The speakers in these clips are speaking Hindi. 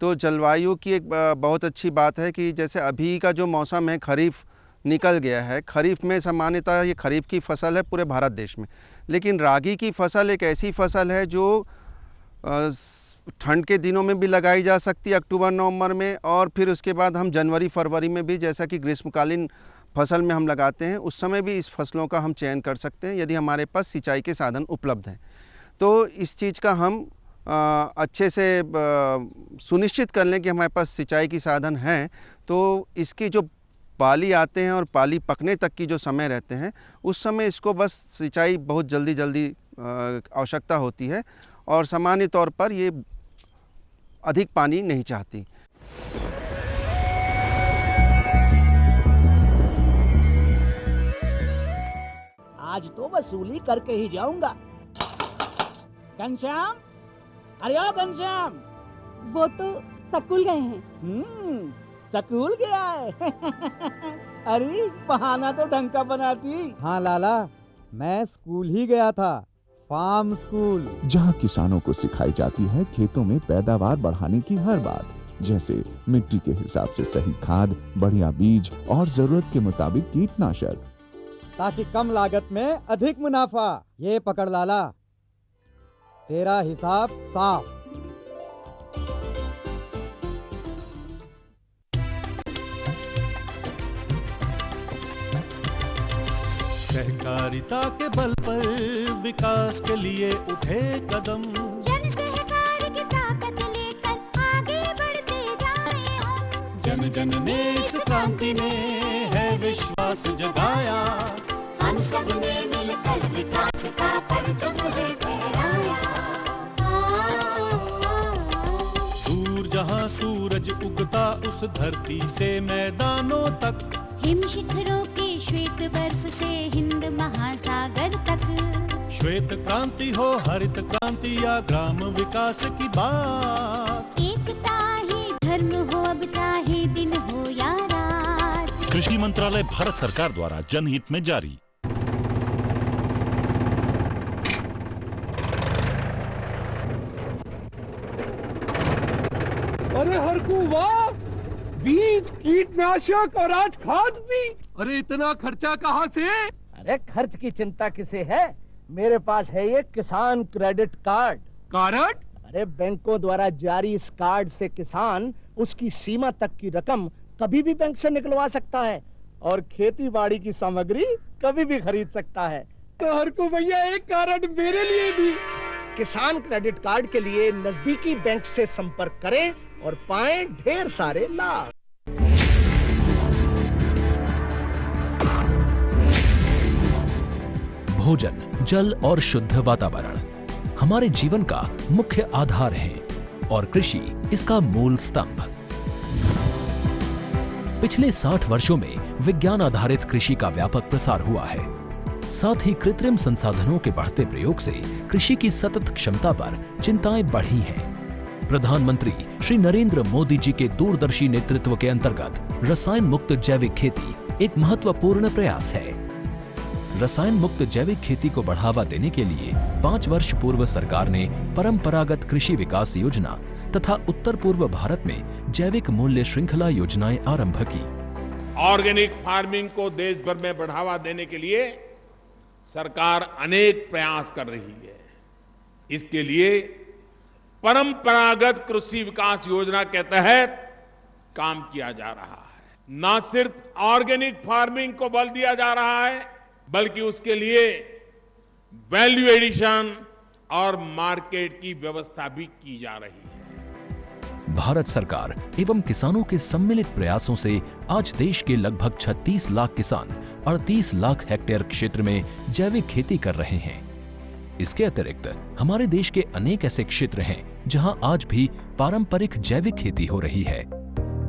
तो जलवायु की एक बहुत अच्छी बात है कि जैसे अभी का जो मौसम है, खरीफ निकल गया है। खरीफ में सामान्यतः ये खरीफ की फसल है पूरे भारत देश में, लेकिन रागी की फसल एक ऐसी फसल है जो ठंड के दिनों में भी लगाई जा सकती है, अक्टूबर नवंबर में, और फिर उसके बाद हम जनवरी फरवरी में भी, जैसा कि ग्रीष्मकालीन फसल में हम लगाते हैं, उस समय भी इस फसलों का हम चयन कर सकते हैं यदि हमारे पास सिंचाई के साधन उपलब्ध हैं। तो इस चीज़ का हम अच्छे से सुनिश्चित कर लें कि हमारे पास सिंचाई की साधन हैं, तो इसकी जो पाली आते हैं और पाली पकने तक की जो समय रहते हैं, उस समय इसको बस सिंचाई बहुत जल्दी आवश्यकता होती है, और सामान्य तौर पर ये अधिक पानी नहीं चाहती। आज तो वसूली करके ही जाऊंगा। घनश्याम, अरे ओ घनश्याम। वो तो स्कूल गए हैं। स्कूल गया है। अरे बहाना तो ढंग का बनाती। हाँ लाला, मैं स्कूल ही गया था, फार्म स्कूल, जहाँ किसानों को सिखाई जाती है खेतों में पैदावार बढ़ाने की हर बात, जैसे मिट्टी के हिसाब से सही खाद, बढ़िया बीज और जरूरत के मुताबिक कीटनाशक, ताकि कम लागत में अधिक मुनाफा। ये पकड़ लाला, तेरा हिसाब साफ। सहकारिता के बल पर विकास के लिए उठे कदम, जन सहकार की ताकत लेकर आगे बढ़ते जाएं हम। जन जन ने इस क्रांति में है विश्वास जगाया, हम सब ने मिलकर विकास का परचम है फहराया। दूर जहां सूरज उगता उस धरती से मैदानों तक, हिम शिखरों की श्वेत बर्फ से हिंद महासागर तक, श्वेत क्रांति हो हरित क्रांति या ग्राम विकास की बात, एकता ही धर्म हो अब चाहे दिन हो या रात। कृषि मंत्रालय भारत सरकार द्वारा जनहित में जारी। अरे हरकू वाह, बीज, कीटनाशक और आज खाद भी। अरे इतना खर्चा कहाँ से? अरे खर्च की चिंता किसे है, मेरे पास है ये किसान क्रेडिट कार्ड। कार्ड? अरे बैंकों द्वारा जारी इस कार्ड से किसान उसकी सीमा तक की रकम कभी भी बैंक से निकलवा सकता है और खेती बाड़ी की सामग्री कभी भी खरीद सकता है। तो हरकू भैया एक कार्ड मेरे लिए भी। किसान क्रेडिट कार्ड के लिए नजदीकी बैंक से संपर्क करें और पाएं ढेर सारे लाभ। भोजन, जल और शुद्ध वातावरण हमारे जीवन का मुख्य आधार है और कृषि इसका मूल स्तंभ। पिछले 60 वर्षों में विज्ञान आधारित कृषि का व्यापक प्रसार हुआ है। साथ ही कृत्रिम संसाधनों के बढ़ते प्रयोग से कृषि की सतत क्षमता पर चिंताएं बढ़ी हैं। प्रधानमंत्री श्री नरेंद्र मोदी जी के दूरदर्शी नेतृत्व के अंतर्गत रसायन मुक्त जैविक खेती एक महत्वपूर्ण प्रयास है। रसायन मुक्त जैविक खेती को बढ़ावा देने के लिए 5 वर्ष पूर्व सरकार ने परंपरागत कृषि विकास योजना तथा उत्तर पूर्व भारत में जैविक मूल्य श्रृंखला योजनाएं आरंभ की। ऑर्गेनिक फार्मिंग को देश भर में बढ़ावा देने के लिए सरकार अनेक प्रयास कर रही है। इसके लिए परंपरागत कृषि विकास योजना के तहत काम किया जा रहा है। न सिर्फ ऑर्गेनिक फार्मिंग को बल दिया जा रहा है, बल्कि उसके लिए वैल्यू एडिशन और मार्केट की व्यवस्था भी की जा रही है। भारत सरकार एवं किसानों के सम्मिलित प्रयासों से आज देश के लगभग 36 लाख किसान 38 लाख हेक्टेयर क्षेत्र में जैविक खेती कर रहे हैं। इसके अतिरिक्त हमारे देश के अनेक ऐसे क्षेत्र हैं जहां आज भी पारंपरिक जैविक खेती हो रही है।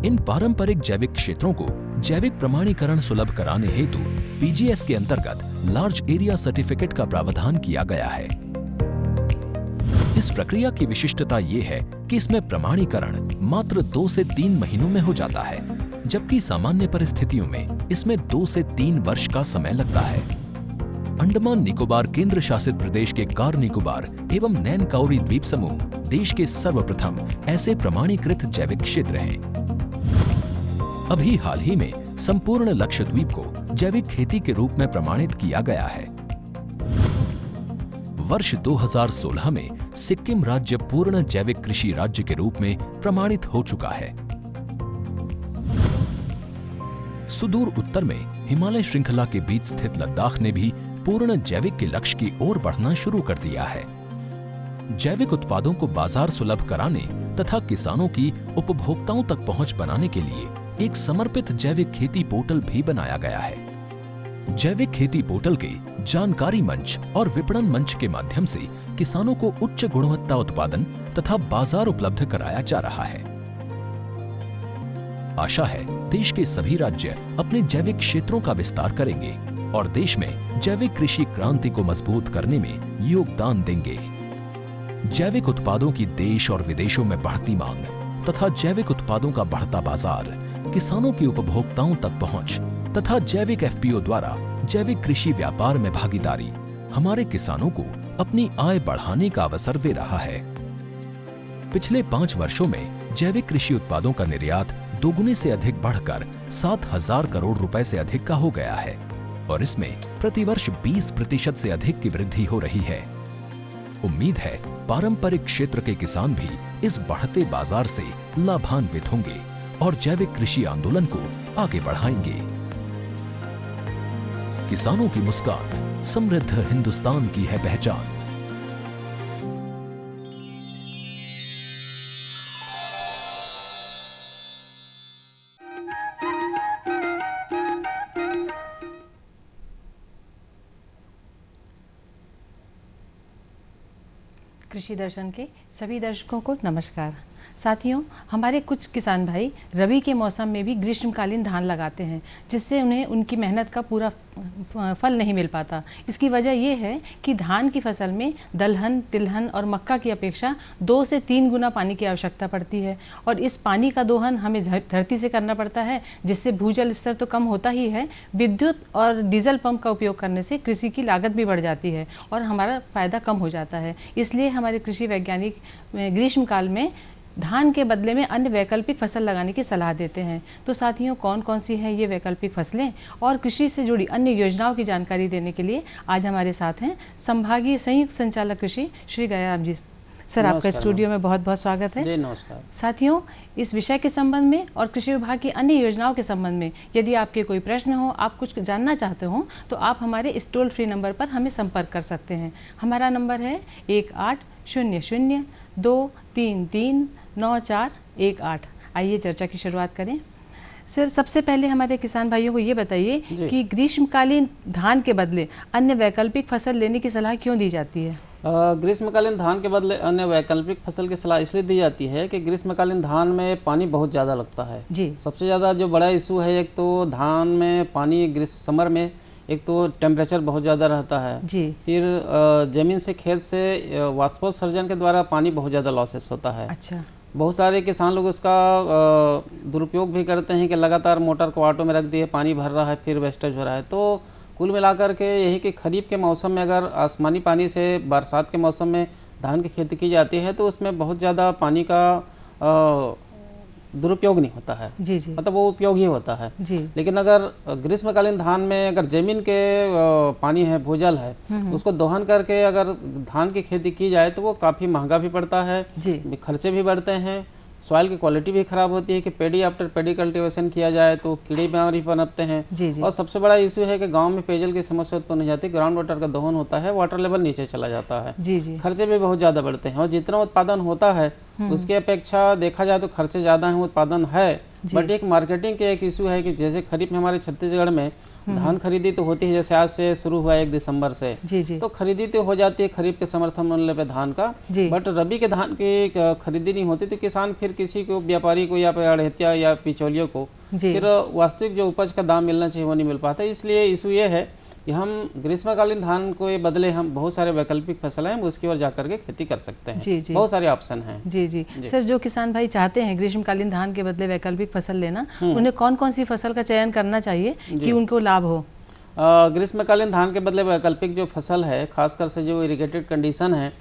इन पारंपरिक जैविक क्षेत्रों को जैविक प्रमाणीकरण सुलभ कराने हेतु पीजीएस के अंतर्गत लार्ज एरिया सर्टिफिकेट का प्रावधान किया गया है। इस प्रक्रिया की विशिष्टता ये है कि इसमें प्रमाणीकरण मात्र 2 से 3 महीनों में हो जाता है, जबकि सामान्य परिस्थितियों में इसमें 2 से 3 वर्ष का समय लगता है। अंडमान निकोबार केंद्र शासित प्रदेश के कार निकोबार एवं नैन काउरी द्वीप समूह देश के सर्वप्रथम ऐसे प्रमाणीकृत जैविक क्षेत्र हैं। अभी हाल ही में संपूर्ण लक्षद्वीप को जैविक खेती के रूप में प्रमाणित किया गया है। वर्ष 2016 में सिक्किम राज्य पूर्ण जैविक कृषि राज्य के रूप में प्रमाणित हो चुका है। सुदूर उत्तर में हिमालय श्रृंखला के बीच स्थित लद्दाख ने भी पूर्ण जैविक के लक्ष्य की ओर बढ़ना शुरू कर दिया है। जैविक उत्पादों को बाजार सुलभ कराने तथा किसानों की उपभोक्ताओं तक पहुंच बनाने के लिए एक समर्पित जैविक खेती पोर्टल भी बनाया गया है। जैविक खेती पोर्टल के जानकारी मंच और विपणन मंच के माध्यम से किसानों को उच्च गुणवत्ता उत्पादन तथा बाजार उपलब्ध कराया जा रहा है। आशा है देश के सभी राज्य अपने जैविक क्षेत्रों का विस्तार करेंगे और देश में जैविक कृषि क्रांति को मजबूत करने में योगदान देंगे। जैविक उत्पादों की देश और विदेशों में बढ़ती मांग तथा जैविक उत्पादों का बढ़ता बाजार, किसानों की उपभोक्ताओं तक पहुंच तथा जैविक एफपीओ द्वारा जैविक कृषि व्यापार में भागीदारी हमारे किसानों को अपनी आय बढ़ाने का अवसर दे रहा है। पिछले 5 वर्षों में जैविक कृषि उत्पादों का निर्यात दोगुने से अधिक बढ़कर 7,000 करोड़ रुपए से अधिक का हो गया है और इसमें प्रतिवर्ष 20% से अधिक की वृद्धि हो रही है। उम्मीद है पारंपरिक क्षेत्र के किसान भी इस बढ़ते बाजार से लाभान्वित होंगे और जैविक कृषि आंदोलन को आगे बढ़ाएंगे। किसानों की मुस्कान समृद्ध हिंदुस्तान की है पहचान। कृषि दर्शन के सभी दर्शकों को नमस्कार। साथियों, हमारे कुछ किसान भाई रबी के मौसम में भी ग्रीष्मकालीन धान लगाते हैं, जिससे उन्हें उनकी मेहनत का पूरा फल नहीं मिल पाता। इसकी वजह ये है कि धान की फसल में दलहन, तिलहन और मक्का की अपेक्षा 2 से 3 गुना पानी की आवश्यकता पड़ती है और इस पानी का दोहन हमें धरती से करना पड़ता है, जिससे भूजल स्तर तो कम होता ही है, विद्युत और डीजल पंप का उपयोग करने से कृषि की लागत भी बढ़ जाती है और हमारा फायदा कम हो जाता है। इसलिए हमारे कृषि वैज्ञानिक ग्रीष्मकाल में धान के बदले में अन्य वैकल्पिक फसल लगाने की सलाह देते हैं। तो साथियों, कौन कौन सी हैं ये वैकल्पिक फसलें और कृषि से जुड़ी अन्य योजनाओं की जानकारी देने के लिए आज हमारे साथ हैं संभागीय संयुक्त संचालक कृषि श्री गयाराम जी। सर, आपका स्टूडियो में बहुत बहुत स्वागत है। जी नमस्कार। साथियों, इस विषय के संबंध में और कृषि विभाग की अन्य योजनाओं के संबंध में यदि आपके कोई प्रश्न हो, आप कुछ जानना चाहते हो, तो आप हमारे इस टोल फ्री नंबर पर हमें संपर्क कर सकते हैं। हमारा नंबर है 1800-233-9418। आइए चर्चा की शुरुआत करें। सर, सबसे पहले हमारे किसान भाइयों को ये बताइए कि ग्रीष्मकालीन धान के बदले अन्य वैकल्पिक फसल लेने की सलाह क्यों दी जाती है? ग्रीष्मकालीन धान के बदले अन्य वैकल्पिक फसल की सलाह इसलिए दी जाती है कि ग्रीष्मकालीन धान में पानी बहुत ज़्यादा लगता है जी। सबसे ज़्यादा जो बड़ा इशू है, एक तो धान में पानी समर में एक तो टेम्परेचर बहुत ज़्यादा रहता है जी। फिर ज़मीन से खेत से वाष्पोत्सर्जन के द्वारा पानी बहुत ज़्यादा लॉसेस होता है। अच्छा। बहुत सारे किसान लोग उसका दुरुपयोग भी करते हैं कि लगातार मोटर को ऑटो में रख दिए, पानी भर रहा है, फिर वेस्टेज हो रहा है। तो कुल मिलाकर के यही कि खरीफ के मौसम में अगर आसमानी पानी से बरसात के मौसम में धान की खेती की जाती है तो उसमें बहुत ज़्यादा पानी का दुरुपयोग नहीं होता है जी जी। मतलब वो उपयोगी होता है जी। लेकिन अगर ग्रीष्मकालीन धान में अगर जमीन के पानी है, भूजल है, उसको दोहन करके अगर धान की खेती की जाए तो वो काफ़ी महंगा भी पड़ता है जी। खर्चे भी बढ़ते हैं, सॉइल की क्वालिटी भी खराब होती है कि पेडी आफ्टर पेडी कल्टीवेशन किया जाए तो कीड़े बीमारी पनपते हैं जी जी। और सबसे बड़ा इशू है कि गांव में पेयजल की समस्या उत्पन्न हो जाती है, ग्राउंड वाटर का दोहन होता है, वाटर लेवल नीचे चला जाता है जी जी। खर्चे भी बहुत ज़्यादा बढ़ते हैं और जितना उत्पादन होता है उसकी अपेक्षा देखा जाए तो खर्चे ज़्यादा हैं, उत्पादन है, बट एक मार्केटिंग के एक इशू है कि जैसे खरीफ में हमारे छत्तीसगढ़ में धान खरीदी तो होती है, जैसे आज से शुरू हुआ 1 दिसंबर से जी जी। तो खरीदी तो हो जाती है खरीफ के समर्थन मूल्य पे धान का, बट रबी के धान की खरीदी नहीं होती। तो किसान फिर किसी को, व्यापारी को या अड़हतिया या बिचौलियों को फिर वास्तविक जो उपज का दाम मिलना चाहिए वो नहीं मिल पाता। इसलिए इशू ये है कि हम ग्रीष्मकालीन धान को बदले हम बहुत सारे वैकल्पिक फसल हैं, उसकी ओर जाकर के खेती कर सकते हैं जी जी। बहुत सारे ऑप्शन हैं जी जी जी। सर, जो किसान भाई चाहते हैं ग्रीष्मकालीन धान के बदले वैकल्पिक फसल लेना, उन्हें कौन कौन सी फसल का चयन करना चाहिए कि उनको लाभ हो? ग्रीष्मकालीन धान के बदले वैकल्पिक जो फसल है, खासकर से जो इरिगेटेड कंडीशन है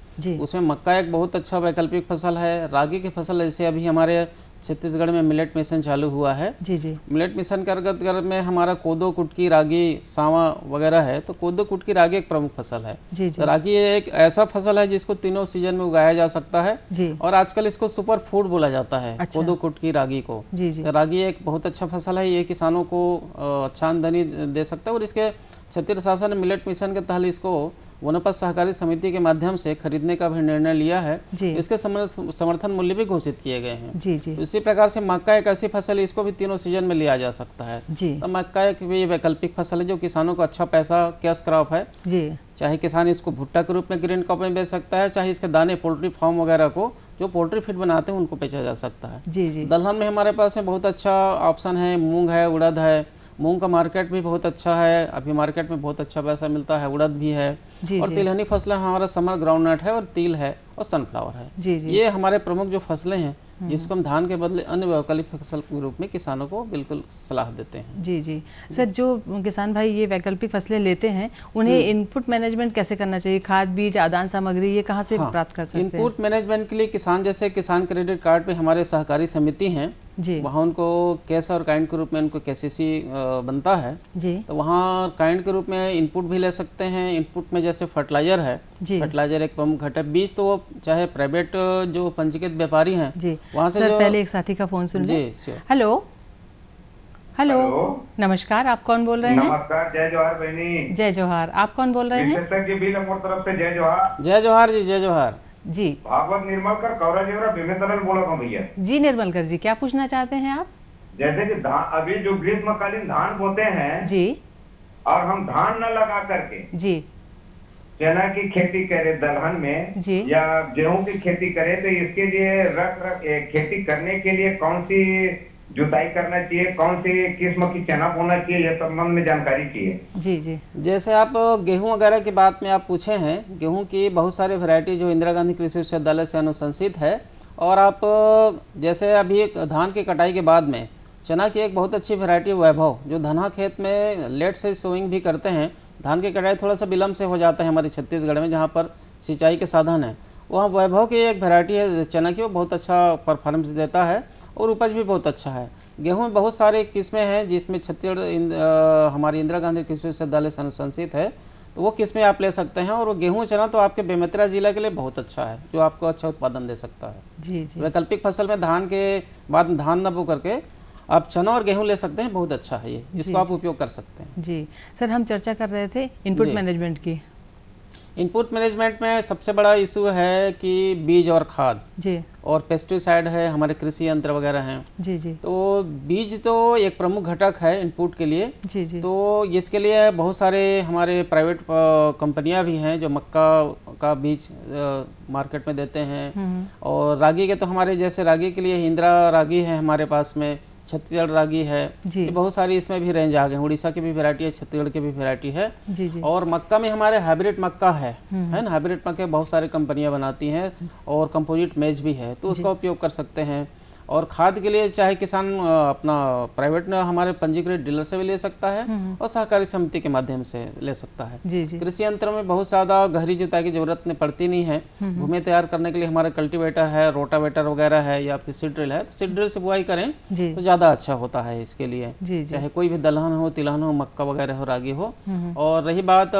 उसमें मक्का एक बहुत अच्छा वैकल्पिक फसल है। रागी की फसल जैसे अभी हमारे छत्तीसगढ़ में मिलेट मिशन चालू हुआ है। जी मिलेट मिशन के अंतर्गत में हमारा कोदो, कुटकी, रागी, सांवा वगैरह है। तो कोदो, कुटकी, रागी एक प्रमुख फसल है। तो रागी एक ऐसा फसल है जिसको तीनों सीजन में उगाया जा सकता है और आजकल इसको सुपर फूड बोला जाता है। कोदो, कुटकी, रागी को। तो रागी एक बहुत अच्छा फसल है, ये किसानों को अच्छा आमदनी दे सकता है और इसके छत्तीसगढ़ शासन ने मिलेट मिशन के तहत इसको वनोपज सहकारी समिति के माध्यम से खरीदने का भी निर्णय लिया है। इसके समर्थन मूल्य भी घोषित किए गए हैं। इसी प्रकार से मक्का एक ऐसी फसल है, इसको भी तीनों सीजन में लिया जा सकता है। तो मक्का एक भी वैकल्पिक फसल है जो किसानों को अच्छा पैसा कैश क्रॉप है। चाहे किसान इसको भुट्टा के रूप में ग्रीन क्रॉप में बेच सकता है, चाहे इसके दाने पोल्ट्री फार्म वगैरह को जो पोल्ट्री फीड बनाते हैं उनको बेचा जा सकता है। दलहन में हमारे पास में बहुत अच्छा ऑप्शन है, मूंग है, उड़द है। मूंग का मार्केट भी बहुत अच्छा है, अभी मार्केट में बहुत अच्छा पैसा मिलता है। उड़द भी है और तिलहनी फसलें हमारा समर ग्राउंडनट है और तिल है और सनफ्लावर है। ये हमारे प्रमुख जो फसलें हैं जिसको हम धान के बदले अन्य वैकल्पिक फसल के रूप में किसानों को बिल्कुल सलाह देते हैं। जी सर, जो किसान भाई ये वैकल्पिक फसलें लेते हैं उन्हें इनपुट मैनेजमेंट कैसे करना चाहिए? खाद, बीज, आदान सामग्री ये कहाँ से प्राप्त कर सकते हैं? इनपुट मैनेजमेंट के लिए किसान जैसे किसान क्रेडिट कार्ड पे हमारे सहकारी समिति हैं, वहाँ उनको कैश और काइंड के रूप में उनको KCC बनता है। तो वहाँ काइंड के रूप में इनपुट भी ले सकते हैं। इनपुट में जैसे फर्टिलाइजर है, फर्टिलाइजर एक प्रमुख घटक। बीज तो वो चाहे प्राइवेट जो पंजीकृत व्यापारी हैं वहाँ से। पहले एक साथी का फोन सुन लीजिए। हेलो, नमस्कार, आप कौन बोल रहे हैं? नमस्कार, जय जोहार बहनी। जय जोहार, आप कौन बोल रहे हैं? तरफ से जय जोहार। जय जोहार जी, जय जोहार जी। भागवत निर्मलकर कौरा जेवरा भीमेतरल बोला हूँ भैया। जी निर्मलकर जी, क्या पूछना चाहते हैं आप? जैसे कि अभी जो ग्रीष्मकालीन धान बोते हैं जी, और हम धान न लगा करके जी चना की खेती करे दलहन में जी या गेहूं की खेती करे, तो इसके लिए खेती करने के लिए कौन सी जुताई करना चाहिए, कौन सी किस्म की चना बोना चाहिए, यह संबंध में जानकारी चाहिए। जी। जैसे आप गेहूं वगैरह की बात में आप पूछे हैं, गेहूं की बहुत सारी वैरायटी जो इंदिरा गांधी कृषि विश्वविद्यालय से अनुशंसित है। और आप जैसे अभी धान की कटाई के बाद में चना की एक बहुत अच्छी वैरायटी वैभव, जो धना खेत में लेट से सोइंग भी करते हैं। धान की कटाई थोड़ा सा विलम्ब से हो जाता है हमारे छत्तीसगढ़ में, जहाँ पर सिंचाई के साधन है। वहाँ वैभव की एक वैरायटी है चना की, वो बहुत अच्छा परफॉर्मेंस देता है और उपज भी बहुत अच्छा है। गेहूं में बहुत सारे किस्में हैं जिसमें छत्तीसगढ़ हमारी इंदिरा गांधी कृषि विश्वविद्यालय से अनुशंसित है, तो वो किस्में आप ले सकते हैं। और वो गेहूं चना तो आपके बेमेतरा जिला के लिए बहुत अच्छा है, जो आपको अच्छा उत्पादन दे सकता है। जी। वैकल्पिक फसल में धान के बाद धान न बो करके आप चना और गेहूं ले सकते हैं, बहुत अच्छा है ये, इसको आप उपयोग कर सकते हैं। जी सर, हम चर्चा कर रहे थे इनपुट मैनेजमेंट की। इनपुट मैनेजमेंट में सबसे बड़ा इशू है कि बीज और खाद जी, और पेस्टिसाइड है, हमारे कृषि यंत्र वगैरह हैं। जी। तो बीज तो एक प्रमुख घटक है इनपुट के लिए। जी। तो इसके लिए बहुत सारे हमारे प्राइवेट कंपनियां भी हैं जो मक्का का बीज मार्केट में देते हैं। और रागी के तो हमारे जैसे रागी के लिए इंदिरा रागी है हमारे पास में, छत्तीसगढ़ रागी है, ये बहुत सारी इसमें भी रेंज आ गए। उड़ीसा की भी वैरायटी है, छत्तीसगढ़ की भी वैरायटी है। जी। और मक्का में हमारे हाइब्रिड मक्का है ना, हाइब्रिड मक्के बहुत सारी कंपनियां बनाती हैं और कंपोजिट मेज भी है, तो उसका उपयोग कर सकते हैं। और खाद के लिए चाहे किसान अपना प्राइवेट में हमारे पंजीकृत डीलर से भी ले सकता है और सहकारी समिति के माध्यम से ले सकता है। कृषि यंत्र में बहुत ज़्यादा गहरी जुताई की जरूरत पड़ती नहीं है। भूमि तैयार करने के लिए हमारा कल्टीवेटर है, रोटावेटर वगैरह है या फिर सीड ड्रिल है, तो सीड ड्रिल से बुआई करें तो ज़्यादा अच्छा होता है इसके लिए। चाहे कोई भी दलहन हो, तिलहन हो, मक्का वगैरह हो, रागी हो। और रही बात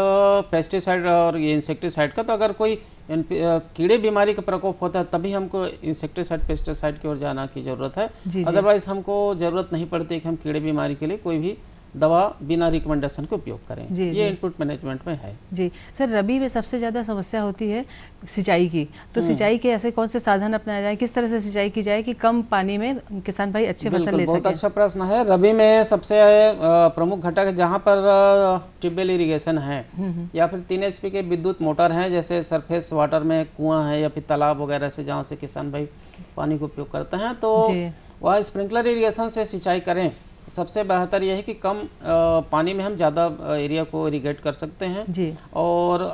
पेस्टिसाइड और ये इंसेक्टिसाइड का, तो अगर कोई कीड़े बीमारी का प्रकोप होता है तभी हमको इंसेक्टिसाइड पेस्टिसाइड की ओर जाना की जरूरत है। अदरवाइज हमको जरूरत नहीं पड़ती कि हम कीड़े बीमारी के लिए कोई भी दवा बिना रिकमेंडेशन के उपयोग करें। ये इनपुट मैनेजमेंट में है। जी सर, रबी में सबसे ज़्यादा समस्या होती है सिंचाई की, तो सिंचाई के ऐसे कौन से साधन अपनाया जाए, किस तरह से सिंचाई की जाए कि कम पानी में किसान भाई अच्छे फसल ले सकें? बहुत अच्छा प्रश्न है। रबी में सबसे प्रमुख घटक है जहाँ पर ट्यूबवेल इरिगेशन है या फिर 3 HP के विद्युत मोटर हैं, जैसे सरफेस वाटर में कुआं है या फिर तालाब वगैरह से जहाँ से किसान भाई पानी को उपयोग करते हैं, तो वह स्प्रिंकलर इरिगेशन से सिंचाई करें सबसे बेहतर यह है कि कम पानी में हम ज़्यादा एरिया को इरिगेट कर सकते हैं जी। और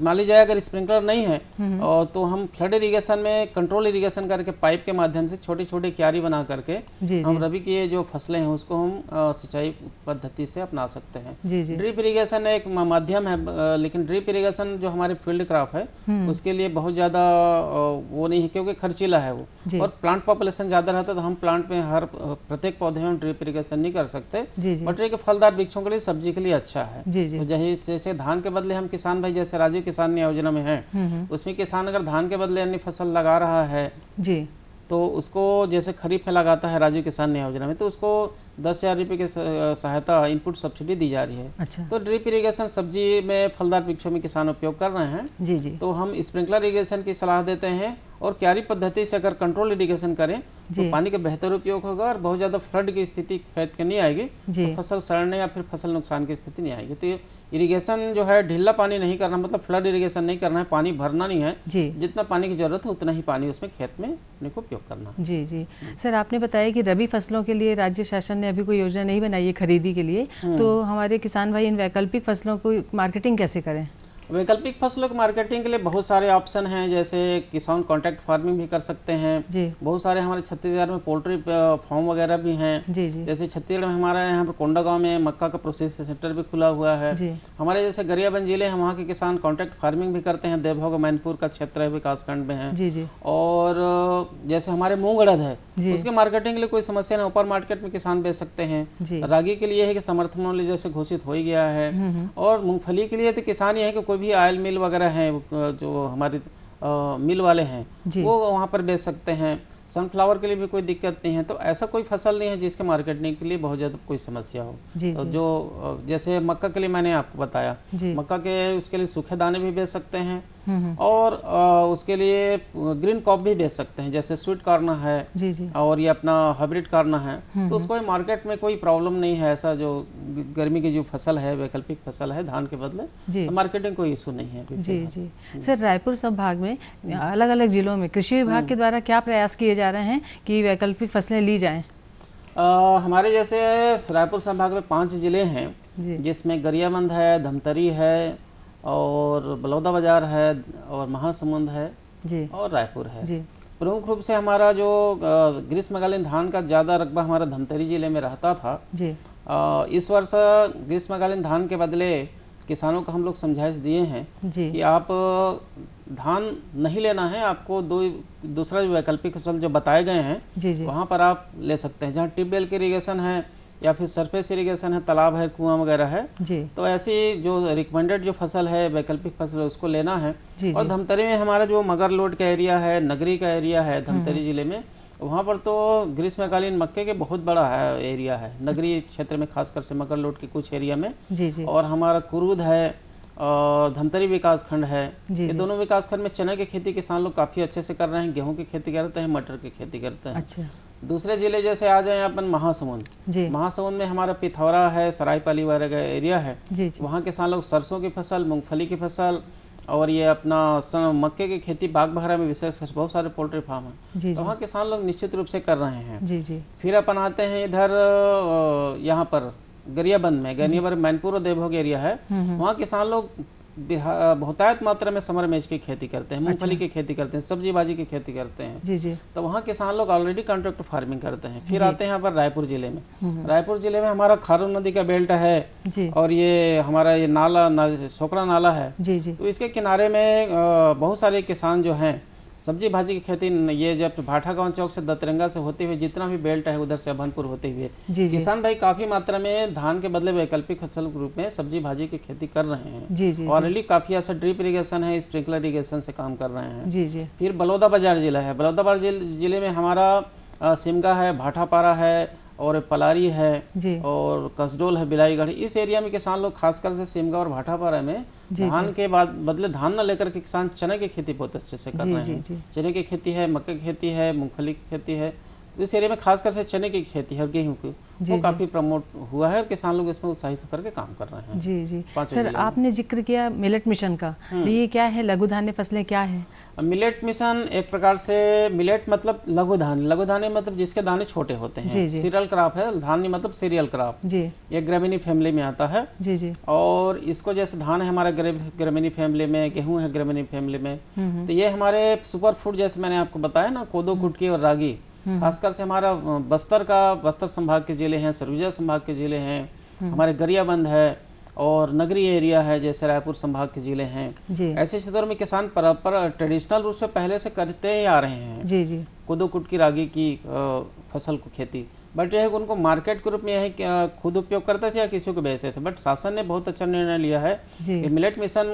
मान लीजिए अगर स्प्रिंकलर नहीं है और तो हम फ्लड इरिगेशन में कंट्रोल इरिगेशन करके पाइप के माध्यम से छोटे छोटे क्यारी बना करके हम रबी की जो फसलें हैं उसको हम सिंचाई पद्धति से अपना सकते हैं। ड्रिप इरिगेशन एक माध्यम है, लेकिन ड्रिप इरिगेशन जो हमारे फील्ड क्रॉप है उसके लिए बहुत ज़्यादा वो नहीं है क्योंकि खर्चीला है वो, और प्लांट पॉपुलेशन ज़्यादा रहता है तो हम प्लांट में हर प्रत्येक पौधे में ड्रिप इरिगेशन नहीं कर सकते। बट ये फलदार वृक्षों के लिए, सब्जी के लिए अच्छा है। तो जैसे धान के बदले हम किसान भाई जैसे राजीव किसान योजना में है, उसमें किसान अगर धान के बदले अन्य फसल लगा रहा है जी तो उसको जैसे खरीफ में लगाता है राजीव किसान योजना में, तो उसको 10,000 रुपये की सहायता इनपुट सब्सिडी दी जा रही है। अच्छा। तो ड्रिप इरिगेशन सब्जी में फलदार वृक्षों में किसान उपयोग कर रहे हैं। जी जी। तो हम स्प्रिंकलर इरिगेशन की सलाह देते हैं और क्यारी पद्धति से अगर कंट्रोल इरिगेशन करें तो पानी का बेहतर उपयोग होगा और बहुत ज़्यादा फ्लड की स्थिति खेत के नहीं आएगी, तो फसल सड़ने या फिर फसल नुकसान की स्थिति नहीं आएगी। तो इरिगेशन जो है ढीला पानी नहीं करना, मतलब फ्लड इरिगेशन नहीं करना है, पानी भरना नहीं है, जितना पानी की जरूरत है उतना ही पानी उसमें खेत में को उपयोग करना। जी जी। सर आपने बताया कि रबी फसलों के लिए राज्य शासन ने अभी कोई योजना नहीं बनाई है खरीदी के लिए, तो हमारे किसान भाई इन वैकल्पिक फसलों को मार्केटिंग कैसे करें? वैकल्पिक फसलों की मार्केटिंग के लिए बहुत सारे ऑप्शन हैं, जैसे किसान कॉन्ट्रैक्ट फार्मिंग भी कर सकते हैं। बहुत सारे हमारे छत्तीसगढ़ में पोल्ट्री फार्म वगैरह भी हैं। जैसे छत्तीसगढ़ में हमारा यहाँ पर कोंडागांव में मक्का का प्रोसेसिंग सेंटर भी खुला हुआ है। हमारे जैसे गरियाबंद जिले हैं, वहाँ के किसान कॉन्ट्रैक्ट फार्मिंग भी करते हैं। देवभोग मैनपुर का क्षेत्र है, विकास खंड में है। और जैसे हमारे मूंग अड़द है, उसके मार्केटिंग के लिए कोई समस्या नहीं, ऊपर मार्केट में किसान बेच सकते हैं। रागी के लिए है कि समर्थन मूल्य जैसे घोषित हो ही गया है। और मूंगफली के लिए तो किसान ये है कि कोई भी ऑयल मिल वगैरह हैं जो हमारे मिल वाले हैं वो वहाँ पर बेच सकते हैं। सनफ्लावर के लिए भी कोई दिक्कत नहीं है। तो ऐसा कोई फसल नहीं है जिसके मार्केटिंग के लिए बहुत ज़्यादा कोई समस्या हो। तो जो जैसे मक्का के लिए मैंने आपको बताया, मक्का के उसके लिए सूखे दाने भी बेच सकते हैं और उसके लिए ग्रीन क्रॉप भी बेच सकते हैं, जैसे स्वीट कॉर्न है और ये अपना हाइब्रिड कॉर्न है। तो उसको मार्केट में कोई प्रॉब्लम नहीं है। ऐसा जो गर्मी की जो फसल है, वैकल्पिक फसल है धान के बदले, तो मार्केटिंग कोई इशू नहीं है। जी जी। सर रायपुर संभाग में अलग अलग जिलों में कृषि विभाग के द्वारा क्या प्रयास किए जा रहे हैं कि वैकल्पिक फसलें ली जाएं? हमारे जैसे रायपुर संभाग में 5 जिले हैं, जिसमें गरियाबंद है, धमतरी है और बलौदा बाजार है और महासमुंद है और रायपुर है। प्रमुख रूप से हमारा जो ग्रीष्मकालीन धान का ज़्यादा रकबा हमारा धमतरी जिले में रहता था। इस वर्ष ग्रीष्मकालीन धान के बदले किसानों को हम लोग समझाइश दिए हैं कि आप धान नहीं लेना है, आपको दूसरा जो वैकल्पिक फसल जो बताए गए हैं वहाँ पर आप ले सकते हैं, जहाँ ट्यूबवेल की इरिगेशन है या फिर सरफेस इरिगेशन है, तालाब है, कुआं वगैरह है। तो ऐसी जो रिकमेंडेड जो फसल है वैकल्पिक फसल उसको लेना है। और धमतरी में हमारा जो मगर लोड का एरिया है, नगरी का एरिया है धमतरी जिले में, वहाँ पर तो ग्रीष्मकालीन मक्के के बहुत बड़ा है एरिया है, नगरीय क्षेत्र में खासकर से मगर लोड के कुछ एरिया में। और हमारा कुरूद है और धमतरी विकास खंड है। ये दोनों विकास खंड में चने की खेती किसान लोग काफ़ी अच्छे से कर रहे हैं, गेहूं की खेती करते हैं, मटर की खेती करते हैं। दूसरे जिले जैसे आ जाए अपन महासमुंद, महासमुंद में हमारा पिथौरा है, सरायपाली वगैरह का एरिया है। वहाँ किसान लोग सरसों की फसल, मूंगफली की फसल और ये अपना मक्के की खेती, बाग बहरा में विशेष बहुत सारे पोल्ट्री फार्म हैं, तो वहाँ किसान लोग निश्चित रूप से कर रहे हैं। फिर अपन आते हैं इधर यहाँ पर गरियाबंद में, गरियाबंद मैनपुर और देवभोग एरिया है, वहाँ किसान लोग बहुतायत मात्रा में समर मिर्च की खेती करते हैं, मूंगफली की खेती करते हैं, सब्जी भाजी की खेती करते हैं। तो वहाँ किसान लोग ऑलरेडी कॉन्ट्रैक्ट फार्मिंग करते हैं। फिर आते हैं यहाँ पर रायपुर जिले में। रायपुर जिले में हमारा खारून नदी का बेल्ट है और ये हमारा ये नाला सोकरा नाला है। तो इसके किनारे में बहुत सारे किसान जो हैं सब्जी भाजी की खेती, ये जब भाठा गांव चौक से दतरंगा से होते हुए जितना भी बेल्ट है उधर से अभनपुर होते हुए किसान भाई काफी मात्रा में धान के बदले वैकल्पिक फसल के रूप में सब्जी भाजी की खेती कर रहे हैं। ऑलरेडी काफी ऐसा ड्रिप इरिगेशन है, स्प्रिंकलर इरिगेशन से काम कर रहे हैं। फिर बलौदा बाजार जिला है, बलौदा बाजार जिले में हमारा सिमगा है, भाठापारा है और पलारी है और कसडोल है, बिलाईगढ़। इस एरिया में किसान लोग खासकर से सिमगा और भाठापारा में धान के बाद बदले धान न लेकर के किसान चने की खेती बहुत अच्छे से कर रहे हैं। चने की खेती है, मक्के की खेती है, मूंगफली की खेती है। तो इस एरिया में खासकर से चने की खेती है और गेहूं की, वो काफी प्रमोट हुआ है और किसान लोग इसमें उत्साहित होकर के काम कर रहे हैं। जी सर, आपने जिक्र किया मिलेट मिशन का, ये क्या है, लघु धान्य फसलें क्या है? मिलेट मिशन एक प्रकार से, मिलेट मतलब लघु धान्य मतलब जिसके दाने छोटे होते हैं। सीरियल क्रॉप है, धान्य मतलब सीरियल क्रॉप जी। ये ग्रेमिनी फैमिली में आता है जी जी। और इसको जैसे धान है हमारा ग्रेमिनी फैमिली में, गेहूं है ग्रेमिनी फैमिली में, तो ये हमारे सुपर फूड जैसे मैंने आपको बताया ना, कोदो कुटकी और रागी, खासकर से हमारा बस्तर संभाग के जिले हैं, सरगुजा संभाग के जिले हैं, हमारे गरियाबंद है और नगरीय एरिया है जैसे रायपुर संभाग के जिले हैं। ऐसे क्षेत्रों में किसान ट्रेडिशनल रूप से पहले से करते ही आ रहे हैं जी जी। कोदो कुटकी रागी की फसल को खेती, बट यह है कि उनको मार्केट के रूप में यह खुद उपयोग करते थे या किसी को बेचते थे। बट शासन ने बहुत अच्छा निर्णय लिया है कि मिलेट मिशन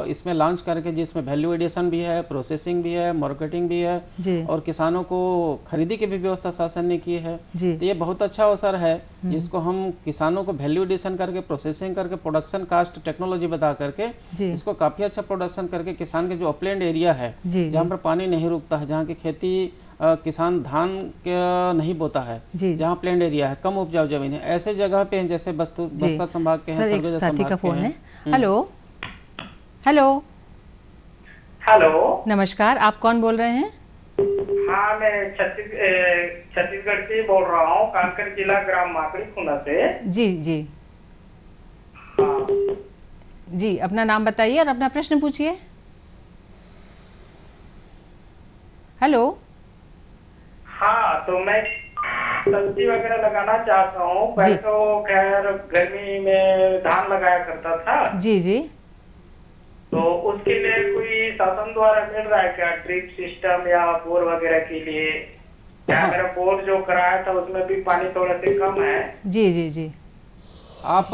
इसमें लॉन्च करके, जिसमें वैल्यू एडिशन भी है, प्रोसेसिंग भी है, मार्केटिंग भी है और किसानों को खरीदी की भी व्यवस्था शासन ने की है। तो ये बहुत अच्छा अवसर है जिसको हम किसानों को वैल्यू एडिशन करके, प्रोसेसिंग करके, प्रोडक्शन कास्ट टेक्नोलॉजी बता करके इसको काफी अच्छा प्रोडक्शन करके किसान के जो अपलैंड एरिया है जहाँ पर पानी नहीं रुकता है, जहाँ की खेती किसान धान के नहीं बोता है, जहाँ प्लेन एरिया है, कम उपजाऊ जमीन है, ऐसे जगह पे हैं जैसे बस्तर संभाग के हैं, सरगुजा संभाग के हैं। हेलो हेलो हेलो, नमस्कार, आप कौन बोल रहे हैं? हाँ, मैं छत्तीसगढ़ से बोल रहा हूँ, कांकेर जिला, ग्राम माकड़ी, खुना से। जी जी जी, अपना नाम बताइए और अपना प्रश्न पूछिए। हेलो। हाँ, तो मैं सब्जी वगैरह लगाना चाहता हूँ। पहले तो खैर गर्मी में धान लगाया करता था जी जी। तो उसके लिए कोई शासन द्वारा मिल रहा है क्या, ड्रिप सिस्टम या बोर वगैरह के लिए? क्या मेरा बोर जो कराया था उसमें भी पानी थोड़ा से कम है। जी जी जी। आप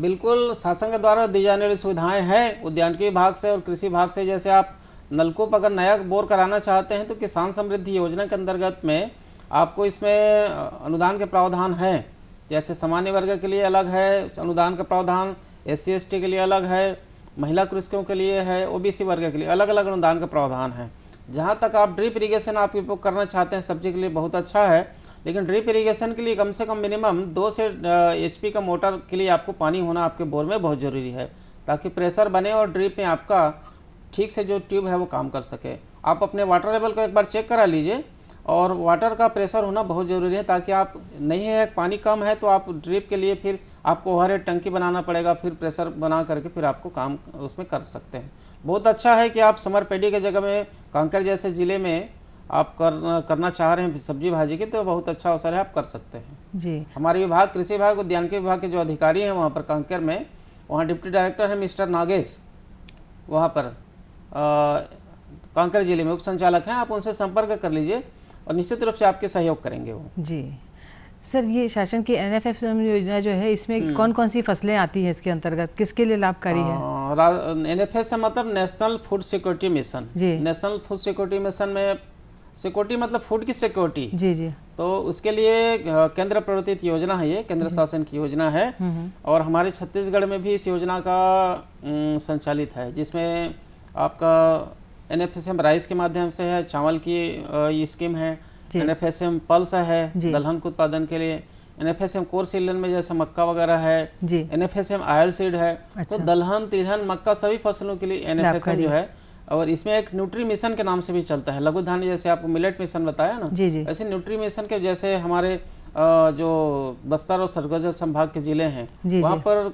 बिल्कुल शासन के द्वारा दी जाने वाली सुविधाएं हैं उद्यानिकी विभाग से और कृषि विभाग से। जैसे आप नलकूप अगर नया बोर कराना चाहते हैं तो किसान समृद्धि योजना के अंतर्गत में आपको इसमें अनुदान के प्रावधान हैं। जैसे सामान्य वर्ग के लिए अलग है अनुदान का प्रावधान, SC/ST के लिए अलग है, महिला कृषकों के लिए है, OBC वर्ग के लिए अलग अलग अनुदान का प्रावधान है। जहाँ तक आप ड्रिप इरीगेशन आप उपयोग करना चाहते हैं सब्जी के लिए बहुत अच्छा है, लेकिन ड्रिप इरीगेशन के लिए कम से कम मिनिमम 2 से HP का मोटर के लिए आपको पानी होना आपके बोर में बहुत ज़रूरी है, ताकि प्रेशर बने और ड्रिप में आपका ठीक से जो ट्यूब है वो काम कर सके। आप अपने वाटर लेवल को एक बार चेक करा लीजिए और वाटर का प्रेशर होना बहुत ज़रूरी है, ताकि आप नहीं है पानी कम है तो आप ड्रिप के लिए फिर आपको ओवरहेड टंकी बनाना पड़ेगा, फिर प्रेशर बना करके फिर आपको काम उसमें कर सकते हैं। बहुत अच्छा है कि आप समर पैडी के जगह में कांकेर जैसे ज़िले में आप करना चाह रहे हैं सब्जी भाजी की, तो बहुत अच्छा अवसर है, आप कर सकते हैं जी। हमारे विभाग, कृषि विभाग, उद्यानिकी विभाग के जो अधिकारी हैं वहाँ पर कांकेर में, वहाँ डिप्टी डायरेक्टर है मिस्टर नागेश, वहाँ पर कांकेर जिले में उप संचालक हैं। आप उनसे संपर्क कर लीजिए और निश्चित रूप से आपके सहयोग करेंगे वो जी। सर, ये शासन की NFFM योजना जो है इसमें कौन कौन सी फसलें आती हैं इसके अंतर्गत, किसके लिए लाभकारी है? NFS मतलब नेशनल फूड सिक्योरिटी मिशन जी। नेशनल फूड सिक्योरिटी मिशन में सिक्योरिटी मतलब फूड की सिक्योरिटी जी जी। तो उसके लिए केंद्र प्रवर्तित योजना है, ये केंद्र शासन की योजना है और हमारे छत्तीसगढ़ में भी इस योजना का संचालित है, जिसमें आपका NFSM राइस के माध्यम से है, चावल की ये स्कीम है, NFSM पल्स है दलहन के उत्पादन के लिए, NFSM कोर सीलन में जैसे मक्का वगैरह है, NFSM ऑयल सीड है। तो दलहन, तिलहन, मक्का सभी फसलों के लिए NFSM जो है, और इसमें एक न्यूट्री मिशन के नाम से भी चलता है। लघु धान्य जैसे आपको मिलेट मिशन बताया ना, ऐसे न्यूट्री मिशन के जैसे हमारे जो बस्तर और सरगुजा संभाग के जिले हैं वहाँ पर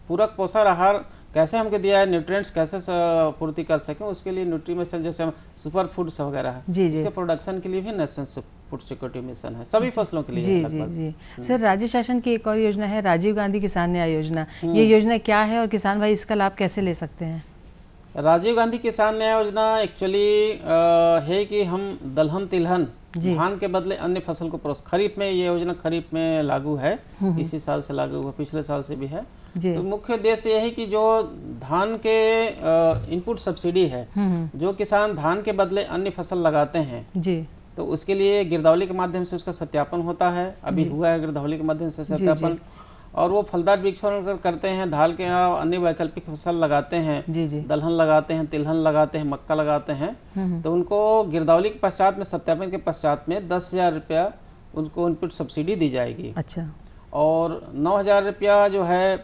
पूरक पोषण आहार कैसे हमको दिया है, न्यूट्रिएंट्स कैसे पूर्ति कर सकें, उसके लिए न्यूट्री मिशन जैसे सुपर फूड्स वगैरह है इसके प्रोडक्शन के लिए भी नेशनल फूड सिक्योरिटी मिशन है, सभी फसलों के लिए जी जी जी। सर, राज्य शासन की एक और योजना है राजीव गांधी किसान न्याय योजना, ये योजना क्या है और किसान भाई इसका लाभ कैसे ले सकते हैं? राजीव गांधी किसान न्याय योजना एक्चुअली है कि हम दलहन, तिलहन, धान के बदले अन्य फसल को खरीफ में, ये योजना खरीफ में लागू है, इसी साल से लागू हुआ, पिछले साल से भी है। तो मुख्य उद्देश्य यह है कि जो धान के इनपुट सब्सिडी है, जो किसान धान के बदले अन्य फसल लगाते हैं जी, तो उसके लिए गिरदावली के माध्यम से उसका सत्यापन होता है। अभी हुआ है गिरदावली के माध्यम से सत्यापन, और वो फलदार वृक्षारोपण करते हैं, धान के अन्य वैकल्पिक फसल लगाते हैं, दलहन लगाते हैं, तिलहन लगाते हैं, मक्का लगाते हैं, तो उनको गिरदावली के पश्चात में, सत्यापन के पश्चात में 10,000 रुपया उनको इनपुट सब्सिडी दी जाएगी। अच्छा। और 9,000 रुपया जो है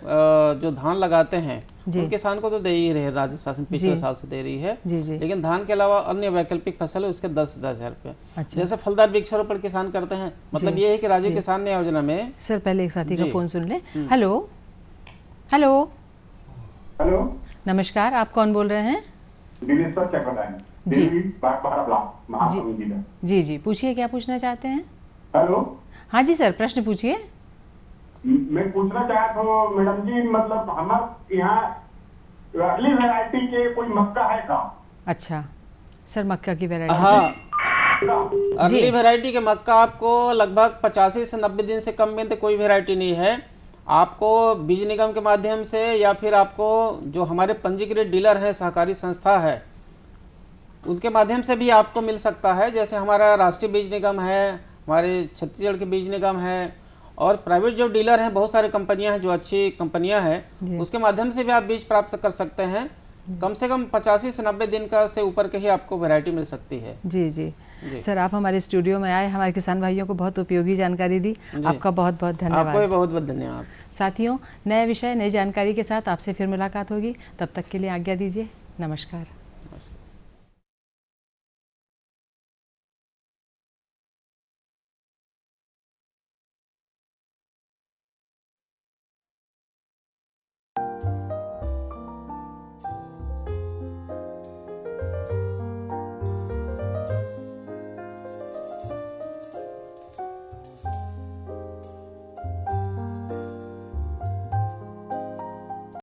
जो धान लगाते हैं उन किसान को तो दे ही रहे, राज्य शासन पिछले साल से दे रही है। लेकिन धान के अलावा अन्य वैकल्पिक फसल है उसके 10,000 रुपये। अच्छा। जैसे फलदार वृक्षारोपण किसान करते हैं, मतलब ये है कि राज्य किसान न्याय योजना में। सर पहले एक साथी का फोन सुन ले। हेलो हेलो हेलो, नमस्कार, आप कौन बोल रहे हैं? दिनेश्वर चक्रवर्ती जी जी, पूछिए क्या पूछना चाहते हैं? हेलो, हाँ जी सर, प्रश्न पूछिए। मैं पूछना चाहता हूँ मैडम जी, मतलब हमारे यहाँ अगली वैरायटी के कोई मक्का है का? अच्छा सर, मक्का की वैरायटी? हाँ, अगली वैरायटी के मक्का आपको लगभग 85 से 90 दिन से कम में तो कोई वैरायटी नहीं है। आपको बीज निगम के माध्यम से या फिर आपको जो हमारे पंजीकृत डीलर है, सहकारी संस्था है, उनके माध्यम से भी आपको मिल सकता है। जैसे हमारा राष्ट्रीय बीज निगम है, हमारे छत्तीसगढ़ के बीज निगम है, और प्राइवेट जो डीलर हैं, बहुत सारी कंपनियां हैं जो अच्छी कंपनियां हैं, उसके माध्यम से भी आप बीज प्राप्त कर सकते हैं। कम से कम 85 से 90 दिन का से ऊपर के ही आपको वैरायटी मिल सकती है। जी जी सर, आप हमारे स्टूडियो में आए, हमारे किसान भाइयों को बहुत उपयोगी जानकारी दी, आपका बहुत बहुत धन्यवाद। आपको भी बहुत बहुत धन्यवाद। साथियों, नए विषय नई जानकारी के साथ आपसे फिर मुलाकात होगी, तब तक के लिए आज्ञा दीजिए, नमस्कार।